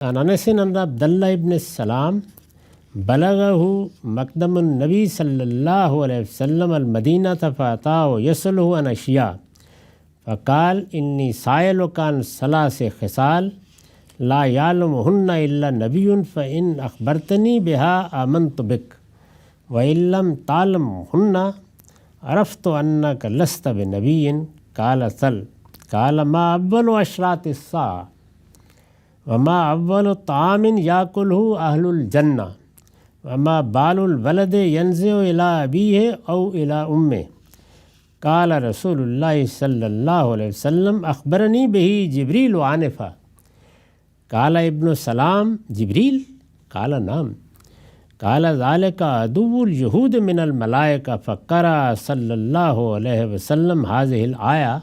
عن انس ان عبد الله ابن السلام بلغه مقدم النبي صلى الله عليه وسلم المدينة فأتاه يسأله عن أشياء فقال إني سائلك عن ثلاث خصال لا يعلمهن إلا نبي فإن أخبرتني بها آمنت بك وإن لم تعلمهن عرفت أنك لست بنبي. قال سل. قال ما أول أشراط الساعة وما أول طعام يأكله أهل الجنة وما بال الولد ينزع إلى أبيه أو إلى أمه. قال رسول الله صلى الله عليه وسلم أخبرني به جبريل آنفا. قال ابن سلام جبريل؟ قال نعم. قال ذلك عدو اليهود من الملائكة. فقرأ صلى الله عليه وسلم هذه الآية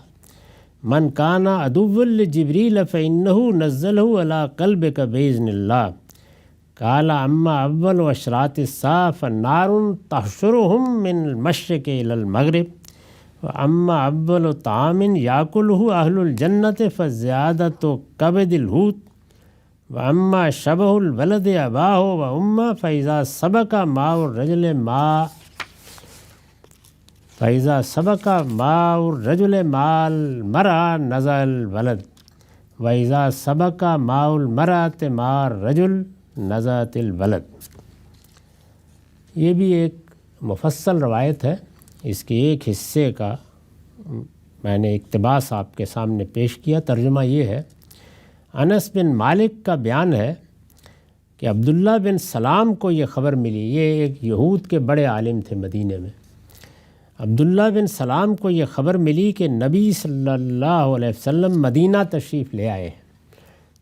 من كان عدوا لجبريل فإنه نزله على قلبك بإذن الله. قال أما أول أشراط الساعة فالنار تحشرهم من المشرق إلى المغرب وأما أول طعام يأكله أهل الجنة فزيادة كبد الحوت وأما شبه الولد أباه وأمه فإذا سبق ماء الرجل ماء المرأة نزل الولد وإذا سبق ماء المرأة ماء الرجل نزلت الولد. یہ بھی ایک مفصل روایت ہے. اس کے ایک حصے کا میں نے اقتباس آپ کے سامنے پیش کیا. ترجمہ یہ ہے، انس بن مالک کا بیان ہے کہ عبداللہ بن سلام کو یہ خبر ملی. یہ ایک یہود کے بڑے عالم تھے مدینہ میں. عبداللہ بن سلام کو یہ خبر ملی کہ نبی صلی اللہ علیہ وسلم مدینہ تشریف لے آئے ہیں.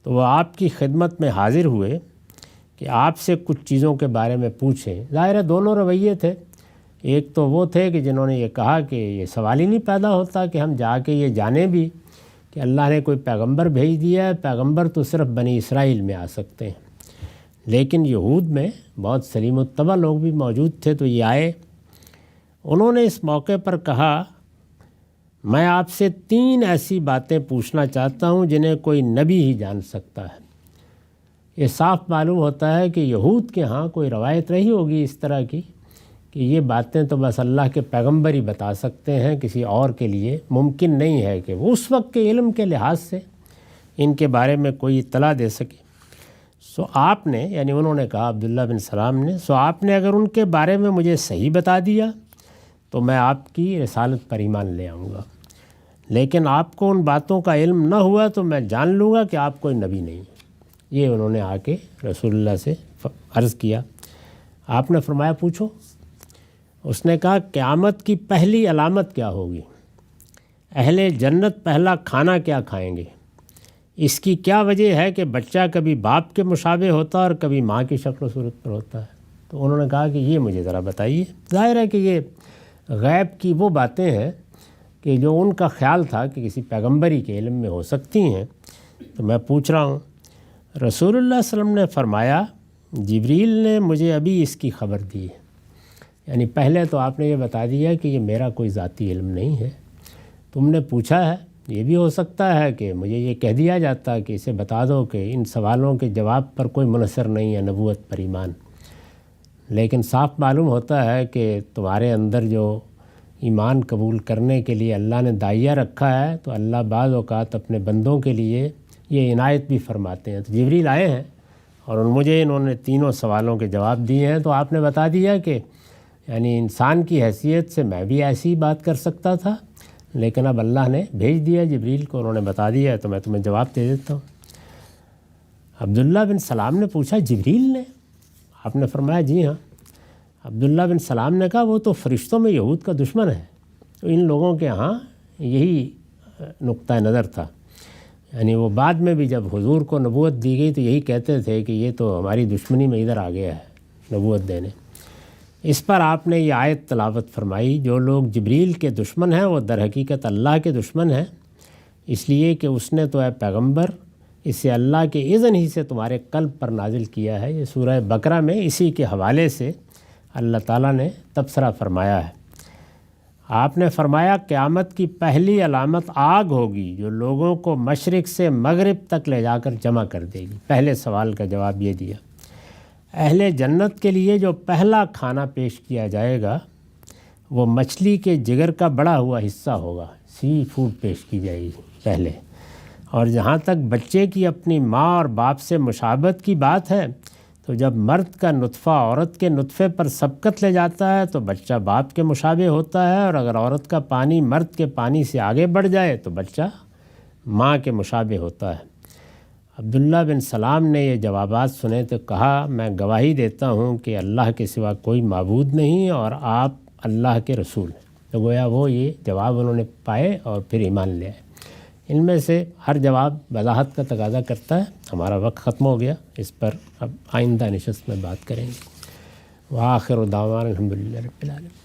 تو وہ آپ کی خدمت میں حاضر ہوئے کہ آپ سے کچھ چیزوں کے بارے میں پوچھیں. ظاہر ہے دونوں رویے تھے. ایک تو وہ تھے کہ جنہوں نے یہ کہا کہ یہ سوال ہی نہیں پیدا ہوتا کہ ہم جا کے یہ جانیں بھی کہ اللہ نے کوئی پیغمبر بھیج دیا ہے. پیغمبر تو صرف بنی اسرائیل میں آ سکتے ہیں. لیکن یہود میں بہت سلیم الطبع لوگ بھی موجود تھے. تو یہ آئے. انہوں نے اس موقع پر کہا میں آپ سے 3 ایسی باتیں پوچھنا چاہتا ہوں جنہیں کوئی نبی ہی جان سکتا ہے. یہ صاف معلوم ہوتا ہے کہ یہود کے ہاں کوئی روایت رہی ہوگی اس طرح کی کہ یہ باتیں تو بس اللہ کے پیغمبر ہی بتا سکتے ہیں، کسی اور کے لیے ممکن نہیں ہے کہ وہ اس وقت کے علم کے لحاظ سے ان کے بارے میں کوئی اطلاع دے سکے. سو آپ نے، یعنی انہوں نے کہا عبداللہ بن سلام نے، سو آپ نے اگر ان کے بارے میں مجھے صحیح بتا دیا تو میں آپ کی رسالت پر ایمان لے آؤں گا. لیکن آپ کو ان باتوں کا علم نہ ہوا تو میں جان لوں گا کہ آپ کوئی نبی نہیں. یہ انہوں نے آ کے رسول اللہ سے عرض کیا. آپ نے فرمایا پوچھو. اس نے کہا قیامت کی پہلی علامت کیا ہوگی؟ اہل جنت پہلا کھانا کیا کھائیں گے؟ اس کی کیا وجہ ہے کہ بچہ کبھی باپ کے مشابہ ہوتا اور کبھی ماں کی شکل و صورت پر ہوتا ہے؟ تو انہوں نے کہا کہ یہ مجھے ذرا بتائیے. ظاہر ہے کہ یہ غیب کی وہ باتیں ہیں کہ جو ان کا خیال تھا کہ کسی پیغمبری کے علم میں ہو سکتی ہیں. تو میں پوچھ رہا ہوں. رسول اللہ صلی اللہ علیہ وسلم نے فرمایا جبریل نے مجھے ابھی اس کی خبر دی ہے. یعنی پہلے تو آپ نے یہ بتا دیا کہ یہ میرا کوئی ذاتی علم نہیں ہے، تم نے پوچھا ہے. یہ بھی ہو سکتا ہے کہ مجھے یہ کہہ دیا جاتا کہ اسے بتا دو کہ ان سوالوں کے جواب پر کوئی منحصر نہیں ہے نبوت پر ایمان. لیکن صاف معلوم ہوتا ہے کہ تمہارے اندر جو ایمان قبول کرنے کے لیے اللہ نے داعیہ رکھا ہے تو اللہ بعض اوقات اپنے بندوں کے لیے یہ عنایت بھی فرماتے ہیں. تو جبریل آئے ہیں اور مجھے انہوں نے 3 سوالوں کے جواب دیے ہیں. تو آپ نے بتا دیا کہ یعنی انسان کی حیثیت سے میں بھی ایسی ہی بات کر سکتا تھا، لیکن اب اللہ نے بھیج دیا جبریل کو، انہوں نے بتا دیا ہے تو میں تمہیں جواب دے دیتا ہوں. عبداللہ بن سلام نے پوچھا جبریل نے؟ آپ نے فرمایا جی ہاں. عبداللہ بن سلام نے کہا وہ تو فرشتوں میں یہود کا دشمن ہے. تو ان لوگوں کے ہاں یہی نقطہ نظر تھا. یعنی وہ بعد میں بھی جب حضور کو نبوت دی گئی تو یہی کہتے تھے کہ یہ تو ہماری دشمنی میں ادھر آ گیا ہے نبوت دینے. اس پر آپ نے یہ آیت تلاوت فرمائی جو لوگ جبریل کے دشمن ہیں وہ در حقیقت اللہ کے دشمن ہیں، اس لیے کہ اس نے تو اے پیغمبر اسے اللہ کے اذن ہی سے تمہارے قلب پر نازل کیا ہے. یہ سورہ بقرہ میں اسی کے حوالے سے اللہ تعالیٰ نے تبصرہ فرمایا ہے. آپ نے فرمایا قیامت کی پہلی علامت آگ ہوگی جو لوگوں کو مشرق سے مغرب تک لے جا کر جمع کر دے گی۔ پہلے سوال کا جواب یہ دیا۔ اہل جنت کے لیے جو پہلا کھانا پیش کیا جائے گا وہ مچھلی کے جگر کا بڑا ہوا حصہ ہوگا، سی فوڈ پیش کی جائے گی پہلے۔ اور جہاں تک بچے کی اپنی ماں اور باپ سے مشابہت کی بات ہے تو جب مرد کا نطفہ عورت کے نطفے پر سبقت لے جاتا ہے تو بچہ باپ کے مشابہ ہوتا ہے، اور اگر عورت کا پانی مرد کے پانی سے آگے بڑھ جائے تو بچہ ماں کے مشابہ ہوتا ہے۔ عبداللہ بن سلام نے یہ جوابات سنے تو کہا، میں گواہی دیتا ہوں کہ اللہ کے سوا کوئی معبود نہیں اور آپ اللہ کے رسول ہیں۔ تو گویا وہ یہ جواب انہوں نے پائے اور پھر ایمان لے آئے۔ ان میں سے ہر جواب وضاحت کا تقاضا کرتا ہے۔ ہمارا وقت ختم ہو گیا، اس پر اب آئندہ نشست میں بات کریں گے۔ وآخر دعوانا الحمدللہ رب العالمین۔